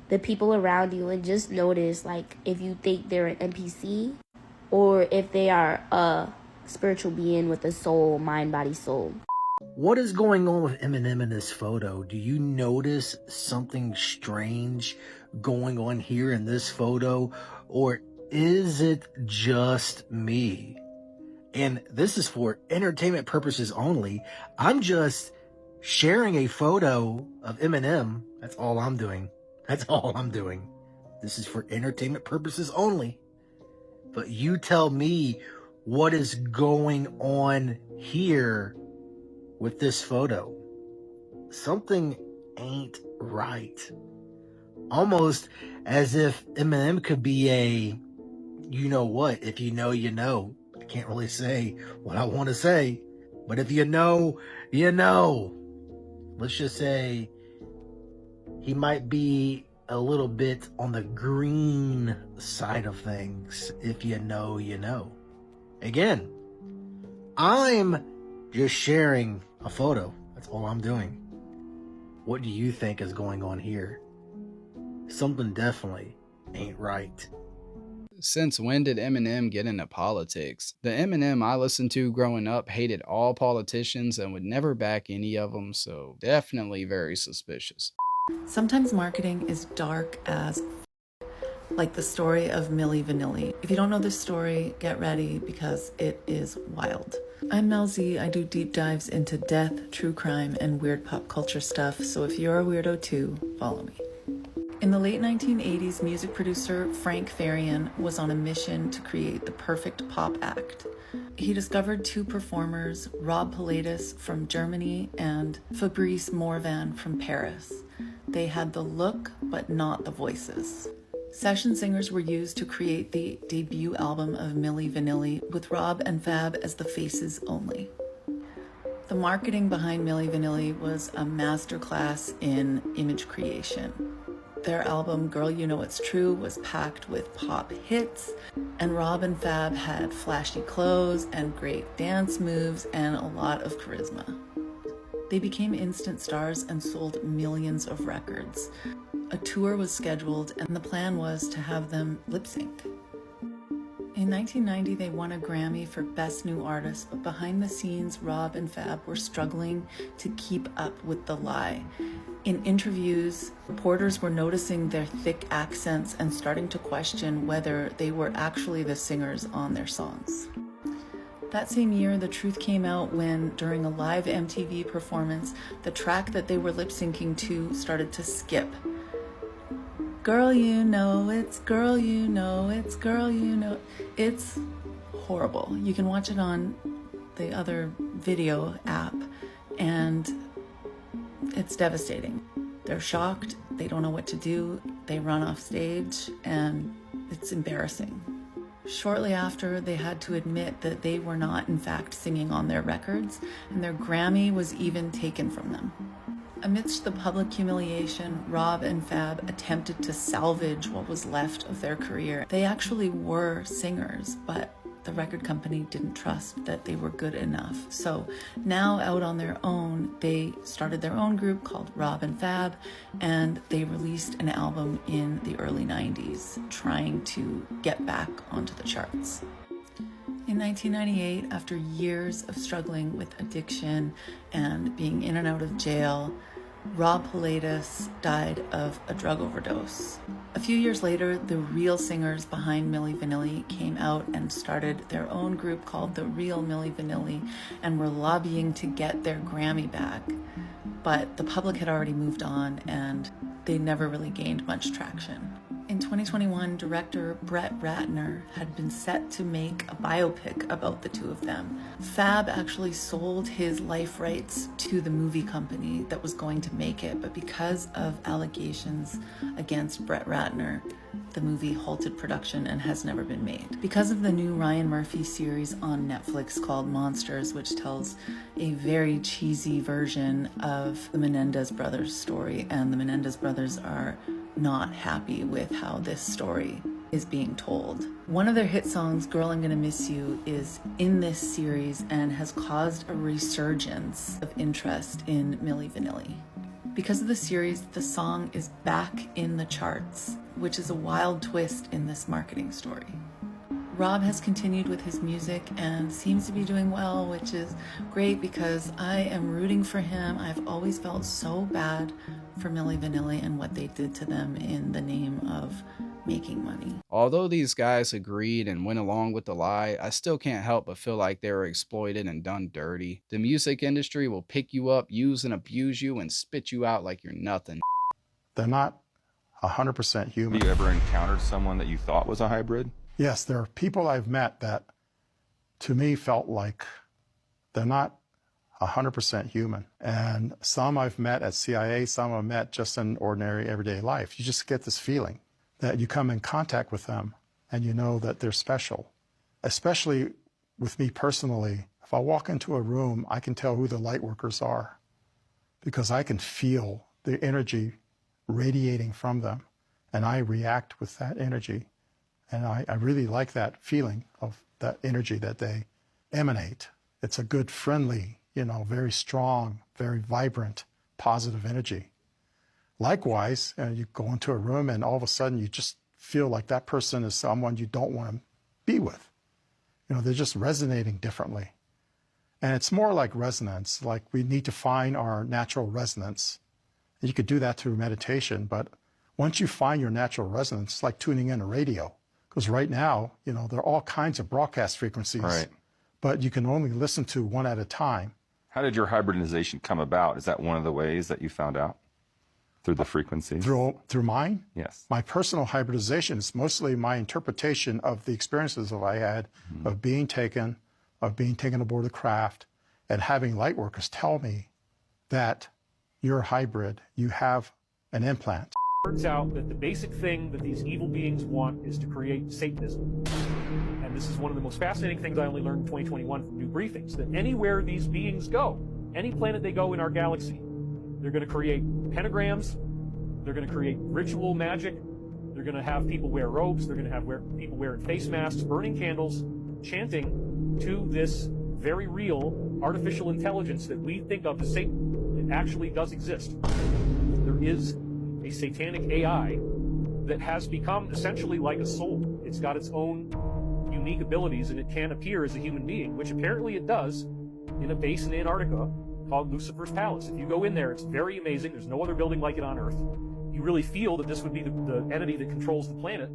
the people around you and just notice, like, if you think they're an NPC or if they are a spiritual being with a soul, mind, body, soul. What is going on with Eminem in this photo? Do you notice something strange going on here in this photo? Or is it just me? And this is for entertainment purposes only. I'm just sharing a photo of Eminem. That's all I'm doing. That's all I'm doing. This is for entertainment purposes only. But you tell me what is going on here with this photo. Something ain't right. Almost as if Eminem could be a, you know what, if you know, you know. I can't really say what I want to say, but if you know, you know. Let's just say he might be a little bit on the green side of things. If you know, you know. Again, I'm just sharing a photo. That's all I'm doing. What do you think is going on here? Something definitely ain't right. Since when did Eminem get into politics? The Eminem I listened to growing up hated all politicians and would never back any of them, so definitely very suspicious. Sometimes marketing is dark as like the story of Milli Vanilli. If you don't know this story, get ready because it is wild. I'm Mel Z. I do deep dives into death, true crime, and weird pop culture stuff, so if you're a weirdo too, follow me. In the late 1980s, music producer Frank Farian was on a mission to create the perfect pop act. He discovered two performers, Rob Pilatus from Germany and Fabrice Morvan from Paris. They had the look, but not the voices. Session singers were used to create the debut album of Milli Vanilli, with Rob and Fab as the faces only. The marketing behind Milli Vanilli was a masterclass in image creation. Their album, Girl You Know It's True, was packed with pop hits, and Rob and Fab had flashy clothes and great dance moves and a lot of charisma. They became instant stars and sold millions of records. A tour was scheduled, and the plan was to have them lip sync. In 1990, they won a Grammy for Best New Artist, but behind the scenes, Rob and Fab were struggling to keep up with the lie. In interviews, reporters were noticing their thick accents and starting to question whether they were actually the singers on their songs. That same year, the truth came out when, during a live MTV performance, the track that they were lip-syncing to started to skip. Girl, you know, it's girl, you know, it's girl, you know. It's horrible. You can watch it on the other video app, and it's devastating. They're shocked, they don't know what to do, they run off stage, and it's embarrassing. Shortly after, they had to admit that they were not, in fact, singing on their records, and their Grammy was even taken from them. Amidst the public humiliation, Rob and Fab attempted to salvage what was left of their career. They actually were singers, but the record company didn't trust that they were good enough. So now out on their own, they started their own group called Rob and Fab, and they released an album in the early 90s, trying to get back onto the charts. In 1998, after years of struggling with addiction and being in and out of jail, Rob Pilatus died of a drug overdose. A few years later, the real singers behind Milli Vanilli came out and started their own group called The Real Milli Vanilli and were lobbying to get their Grammy back. But the public had already moved on and they never really gained much traction. In 2021, director Brett Ratner had been set to make a biopic about the two of them. Fab actually sold his life rights to the movie company that was going to make it, but because of allegations against Brett Ratner, the movie halted production and has never been made. Because of the new Ryan Murphy series on Netflix called Monsters, which tells a very cheesy version of the Menendez brothers story, and the Menendez brothers are not happy with how this story is being told. One of their hit songs, Girl, I'm Gonna Miss You, is in this series and has caused a resurgence of interest in Milli Vanilli. Because of the series, the song is back in the charts, which is a wild twist in this marketing story. Rob has continued with his music and seems to be doing well, which is great because I am rooting for him. I've always felt so bad for Milli Vanilli and what they did to them in the name of making money. Although these guys agreed and went along with the lie, I still can't help but feel like they were exploited and done dirty. The music industry will pick you up, use and abuse you, and spit you out like you're nothing. They're not 100% human. Have you ever encountered someone that you thought was a hybrid? Yes, there are people I've met that, to me, felt like they're not 100% human. And some I've met at CIA, some I've met just in ordinary everyday life. You just get this feeling that you come in contact with them and you know that they're special. Especially with me personally, if I walk into a room, I can tell who the light workers are because I can feel the energy radiating from them and I react with that energy. And I really like that feeling of that energy that they emanate. It's a good, friendly, very strong, very vibrant, positive energy. Likewise, you go into a room and all of a sudden you just feel like that person is someone you don't want to be with. They're just resonating differently. And it's more like resonance, like we need to find our natural resonance. And you could do that through meditation, but once you find your natural resonance, it's like tuning in a radio. Because right now, there are all kinds of broadcast frequencies, right, but you can only listen to one at a time. How did your hybridization come about? Is that one of the ways that you found out? Through the frequencies? Through mine? Yes. My personal hybridization is mostly my interpretation of the experiences that I had of being taken aboard the craft, and having light workers tell me that you're a hybrid, you have an implant. Turns out that the basic thing that these evil beings want is to create Satanism. And this is one of the most fascinating things I only learned in 2021 from new briefings, that anywhere these beings go, any planet they go in our galaxy, they're going to create pentagrams, they're going to create ritual magic, they're going to have people wear robes, they're going to have people wearing face masks, burning candles, chanting to this very real artificial intelligence that we think of as Satan. It actually does exist. There is a satanic AI that has become essentially like a soul. It's got its own unique abilities, and it can appear as a human being, which apparently it does, in a base in Antarctica called Lucifer's Palace. If you go in there, it's very amazing. There's no other building like it on Earth. You really feel that this would be the entity that controls the planet,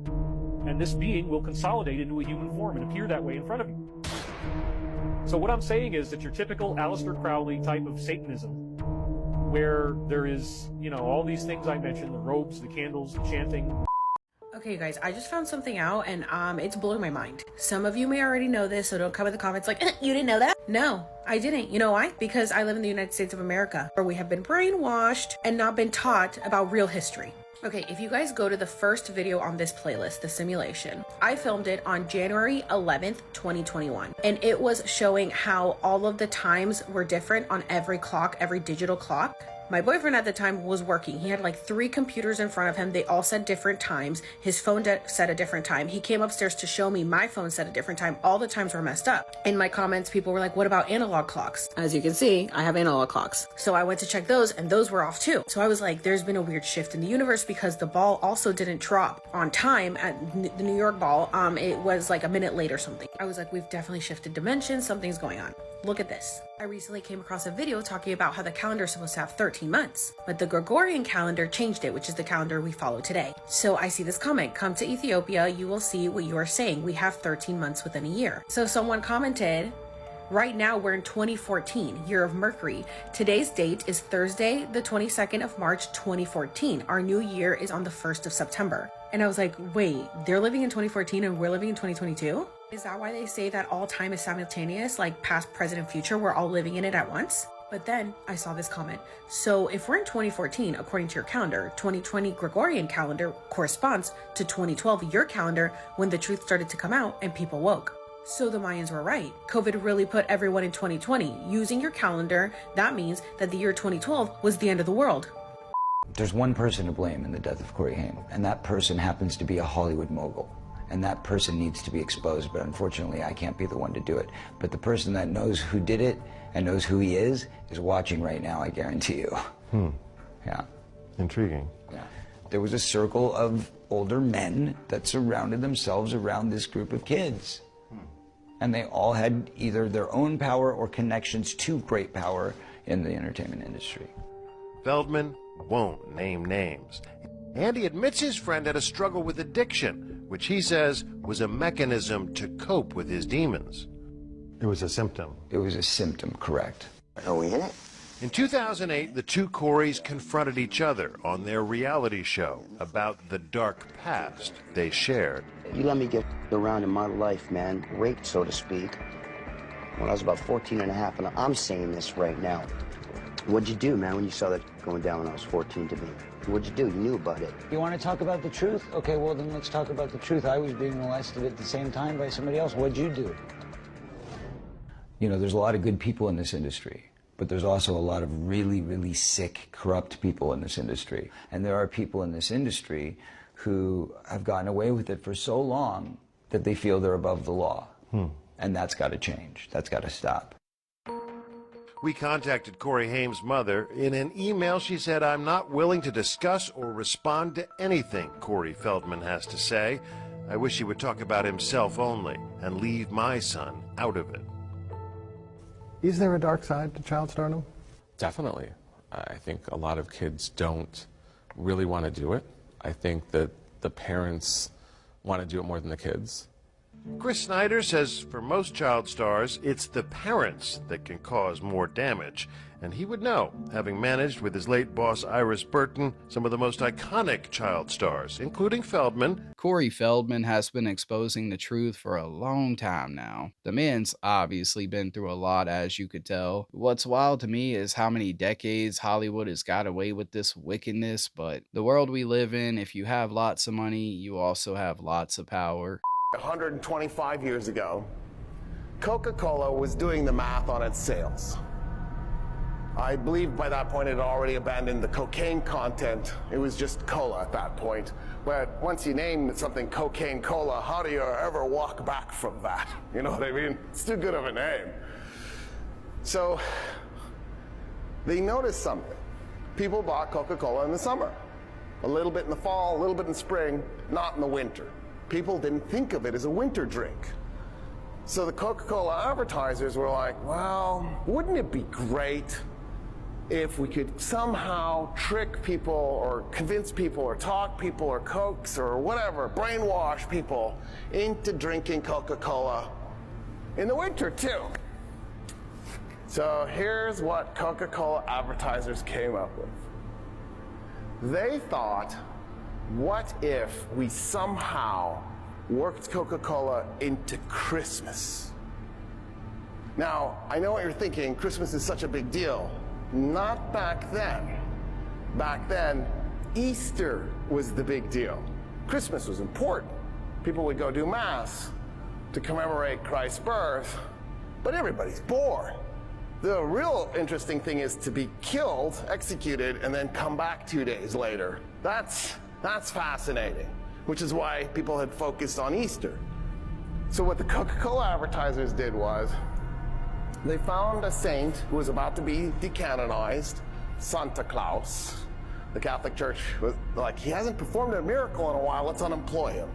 and this being will consolidate into a human form and appear that way in front of you. So what I'm saying is that your typical Aleister Crowley type of Satanism, where there is, all these things I mentioned, the robes, the candles, the chanting. Okay, guys, I just found something out, and it's blowing my mind. Some of you may already know this, so don't come in the comments like, you didn't know that? No, I didn't. You know why? Because I live in the United States of America, where we have been brainwashed and not been taught about real history. Okay, if you guys go to the first video on this playlist, the simulation, I filmed it on January 11th, 2021. And it was showing how all of the times were different on every clock, every digital clock. My boyfriend at the time was working. He had like 3 computers in front of him. They all said different times. His phone said a different time. He came upstairs to show me my phone said a different time. All the times were messed up. In my comments, people were like, what about analog clocks? As you can see, I have analog clocks. So I went to check those and those were off too. So I was like, there's been a weird shift in the universe because the ball also didn't drop on time at the New York ball. It was like a minute late or something. I was like, we've definitely shifted dimensions. Something's going on. Look at this. I recently came across a video talking about how the calendar is supposed to have 13 months, but the Gregorian calendar changed it, which is the calendar we follow today. So I see this comment, come to Ethiopia, you will see what you are saying. We have 13 months within a year. So someone commented, right now we're in 2014, year of Mercury. Today's date is Thursday, the 22nd of March, 2014. Our new year is on the 1st of September. And I was like, wait, they're living in 2014 and we're living in 2022? Is that why they say that all time is simultaneous, like past, present, and future, we're all living in it at once? But then I saw this comment. So if we're in 2014, according to your calendar, 2020 Gregorian calendar corresponds to 2012 your calendar when the truth started to come out and people woke. So the Mayans were right. COVID really put everyone in 2020. Using your calendar, that means that the year 2012 was the end of the world. There's one person to blame in the death of Corey Haim, and that person happens to be a Hollywood mogul. And that person needs to be exposed, but unfortunately I can't be the one to do it. But the person that knows who did it and knows who he is watching right now, I guarantee you. Yeah. Intriguing. Yeah. There was a circle of older men that surrounded themselves around this group of kids. And they all had either their own power or connections to great power in the entertainment industry. Feldman won't name names. And he admits his friend had a struggle with addiction, which he says was a mechanism to cope with his demons. It was a symptom. It was a symptom, correct. Are we in it? In 2008, the two Coreys confronted each other on their reality show about the dark past they shared. You let me get around in my life, man, raped, so to speak, when I was about 14 and a half, and I'm saying this right now. What'd you do, man, when you saw that going down when I was 14 to me? What'd you do? You knew about it. You want to talk about the truth? Okay, well then let's talk about the truth. I was being molested at the same time by somebody else. What'd you do? You know, there's a lot of good people in this industry, but there's also a lot of really, really sick, corrupt people in this industry. And there are people in this industry who have gotten away with it for so long that they feel they're above the law. And that's got to change. That's got to stop. We contacted Corey Haim's mother. In an email, she said, "I'm not willing to discuss or respond to anything Corey Feldman has to say. I wish he would talk about himself only and leave my son out of it." Is there a dark side to child stardom? Definitely. I think a lot of kids don't really want to do it. I think that the parents want to do it more than the kids. Chris Snyder says for most child stars, it's the parents that can cause more damage. And he would know, having managed with his late boss Iris Burton some of the most iconic child stars, including Feldman. Corey Feldman has been exposing the truth for a long time now. The man's obviously been through a lot, as you could tell. What's wild to me is how many decades Hollywood has got away with this wickedness, but the world we live in, if you have lots of money, you also have lots of power. 125 years ago, Coca-Cola was doing the math on its sales. I believe by that point it had already abandoned the cocaine content. It was just cola at that point. But once you name something cocaine cola, how do you ever walk back from that? You know what I mean? It's too good of a name. So they noticed something. People bought Coca-Cola in the summer. A little bit in the fall, a little bit in spring, not in the winter. People didn't think of it as a winter drink. So the Coca-Cola advertisers were like, well, wouldn't it be great if we could somehow trick people or convince people or talk people or coax or whatever, brainwash people into drinking Coca-Cola in the winter too. So here's what Coca-Cola advertisers came up with. They thought, what if we somehow worked Coca-Cola into Christmas? Now, I know what you're thinking, Christmas is such a big deal. Not back then. Back then, Easter was the big deal. Christmas was important. People would go do Mass to commemorate Christ's birth, but everybody's born. The real interesting thing is to be killed, executed, and then come back 2 days later. That's fascinating, which is why people had focused on Easter. So what the Coca-Cola advertisers did was, they found a saint who was about to be decanonized, Santa Claus. The Catholic Church was like, he hasn't performed a miracle in a while, let's unemploy him.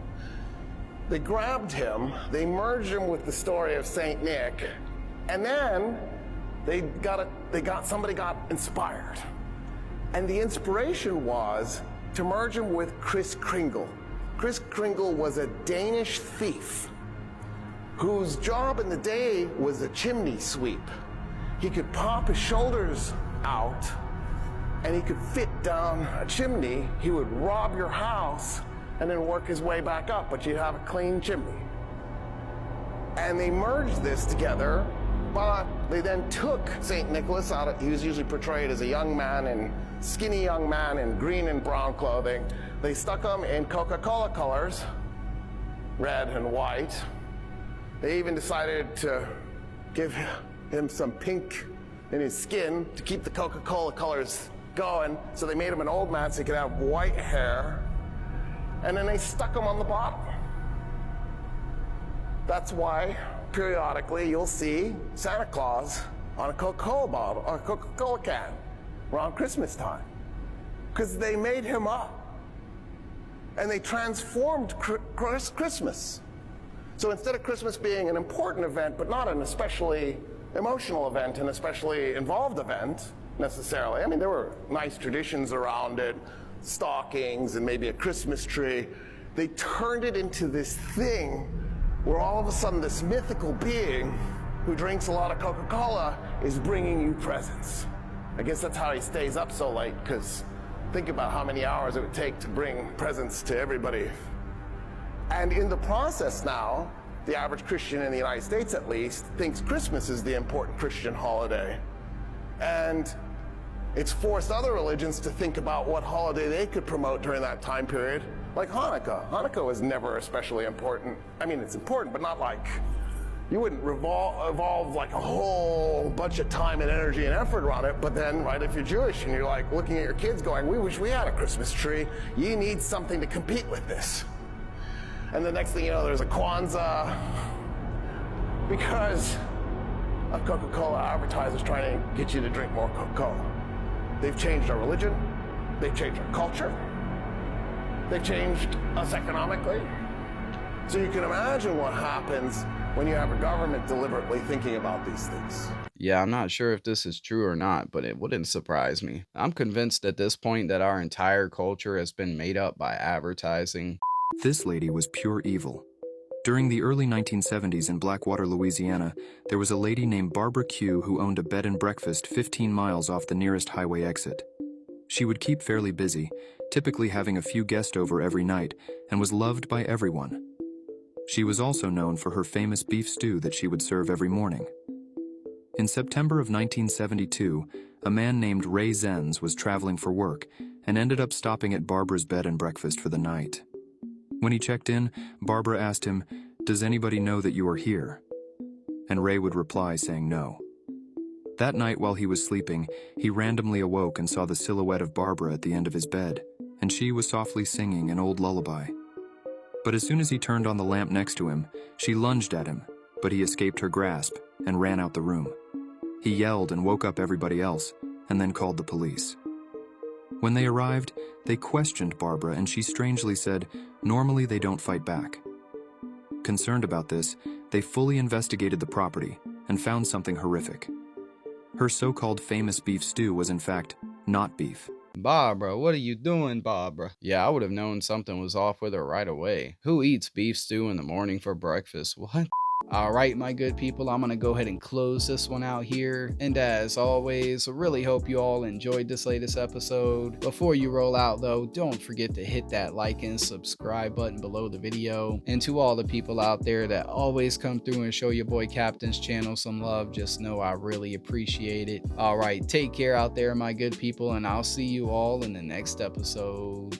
They grabbed him, they merged him with the story of Saint Nick, and then somebody got inspired. And the inspiration was to merge him with Kris Kringle. Kris Kringle was a Danish thief whose job in the day was a chimney sweep. He could pop his shoulders out and he could fit down a chimney. He would rob your house and then work his way back up, but you'd have a clean chimney. And they merged this together, but they then took St. Nicholas out. He was usually portrayed as a young man, skinny young man in green and brown clothing. They stuck him in Coca-Cola colors, red and white. They even decided to give him some pink in his skin to keep the Coca-Cola colors going. So they made him an old man so he could have white hair. And then they stuck him on the bottom. That's why periodically you'll see Santa Claus on a Coca-Cola bottle or a Coca-Cola can around Christmas time. Because they made him up. And they transformed Christmas. So instead of Christmas being an important event, but not an especially emotional event, an especially involved event, necessarily. I mean, there were nice traditions around it, stockings and maybe a Christmas tree. They turned it into this thing where all of a sudden this mythical being who drinks a lot of Coca-Cola is bringing you presents. I guess that's how he stays up so late, because think about how many hours it would take to bring presents to everybody. And in the process now, the average Christian in the United States at least thinks Christmas is the important Christian holiday. And it's forced other religions to think about what holiday they could promote during that time period, like Hanukkah. Hanukkah was never especially important. I mean, it's important, but not like, you wouldn't evolve like a whole bunch of time and energy and effort around it. But then, right, if you're Jewish and you're like looking at your kids going, we wish we had a Christmas tree, you need something to compete with this. And the next thing you know, there's a Kwanzaa because of Coca-Cola advertisers trying to get you to drink more Coca-Cola. They've changed our religion. They've changed our culture. They've changed us economically. So you can imagine what happens when you have a government deliberately thinking about these things. Yeah, I'm not sure if this is true or not, but it wouldn't surprise me. I'm convinced at this point that our entire culture has been made up by advertising. This lady was pure evil. During the early 1970s in Blackwater, Louisiana, there was a lady named Barbara Q who owned a bed and breakfast 15 miles off the nearest highway exit. She would keep fairly busy, typically having a few guests over every night, and was loved by everyone. She was also known for her famous beef stew that she would serve every morning. In September of 1972, a man named Ray Zenz was traveling for work and ended up stopping at Barbara's bed and breakfast for the night. When he checked in, Barbara asked him, "Does anybody know that you are here?" And Ray would reply saying no. That night while he was sleeping, he randomly awoke and saw the silhouette of Barbara at the end of his bed, and she was softly singing an old lullaby. But as soon as he turned on the lamp next to him, she lunged at him, but he escaped her grasp and ran out the room. He yelled and woke up everybody else, and then called the police. When they arrived, they questioned Barbara, and she strangely said, normally they don't fight back. Concerned about this, they fully investigated the property and found something horrific. Her so-called famous beef stew was in fact not beef. Barbara, what are you doing, Barbara? Yeah, I would have known something was off with her right away. Who eats beef stew in the morning for breakfast? What? Alright, my good people, I'm gonna go ahead and close this one out here. And as always, I really hope you all enjoyed this latest episode. Before you roll out though, don't forget to hit that like and subscribe button below the video. And to all the people out there that always come through and show your boy Captain's channel some love, just know I really appreciate it. Alright, take care out there, my good people, and I'll see you all in the next episode.